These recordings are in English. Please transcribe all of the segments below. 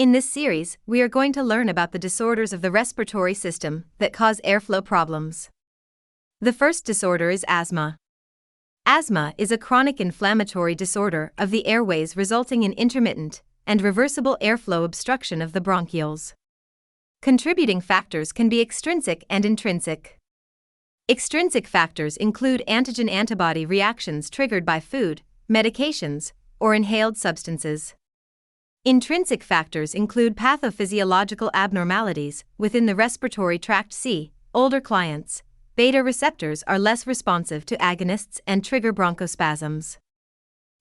In this series, we are going to learn about the disorders of the respiratory system that cause airflow problems. The first disorder is asthma. Asthma is a chronic inflammatory disorder of the airways resulting in intermittent and reversible airflow obstruction of the bronchioles. Contributing factors can be extrinsic and intrinsic. Extrinsic factors include antigen-antibody reactions triggered by food, medications, or inhaled substances. Intrinsic factors include pathophysiological abnormalities within the respiratory tract. Older clients, beta receptors are less responsive to agonists and trigger bronchospasms.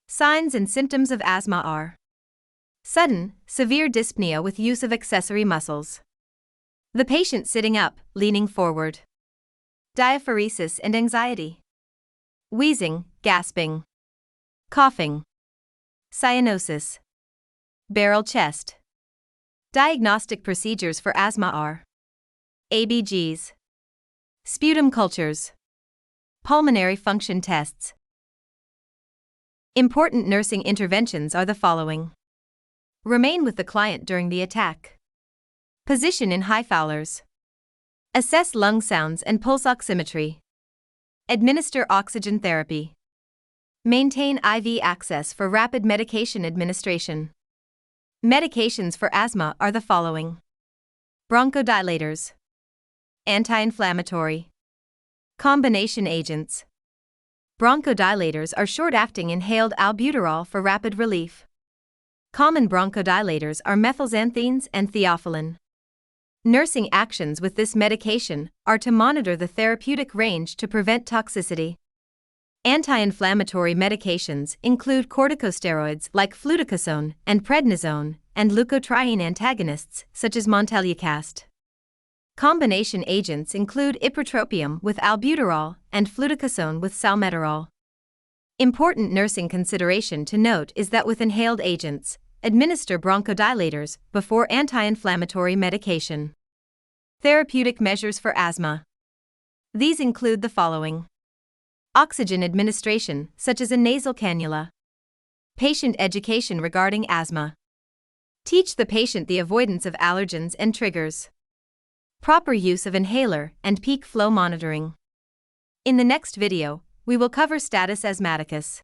Signs and symptoms of asthma are sudden, severe dyspnea with use of accessory muscles. The patient sitting up, leaning forward. Diaphoresis and anxiety. Wheezing, gasping. Coughing. Cyanosis. Barrel chest. Diagnostic procedures for asthma are ABGs, sputum cultures, pulmonary function tests. Important nursing interventions are the following. Remain with the client during the attack. Position in high Fowlers. Assess lung sounds and pulse oximetry. Administer oxygen therapy. Maintain IV access for rapid medication administration. Medications for asthma are the following: bronchodilators, anti-inflammatory, combination agents. Bronchodilators are short-acting inhaled albuterol for rapid relief. Common bronchodilators are methylxanthines and theophylline. Nursing actions with this medication are to monitor the therapeutic range to prevent toxicity. Anti-inflammatory medications include corticosteroids like fluticasone and prednisone, and leukotriene antagonists such as montelukast. Combination agents include ipratropium with albuterol and fluticasone with salmeterol. Important nursing consideration to note is that with inhaled agents, administer bronchodilators before anti-inflammatory medication. Therapeutic measures for asthma. These include the following: oxygen administration, such as a nasal cannula. Patient education regarding asthma. Teach the patient the avoidance of allergens and triggers. Proper use of inhaler and peak flow monitoring. In the next video, we will cover status asthmaticus.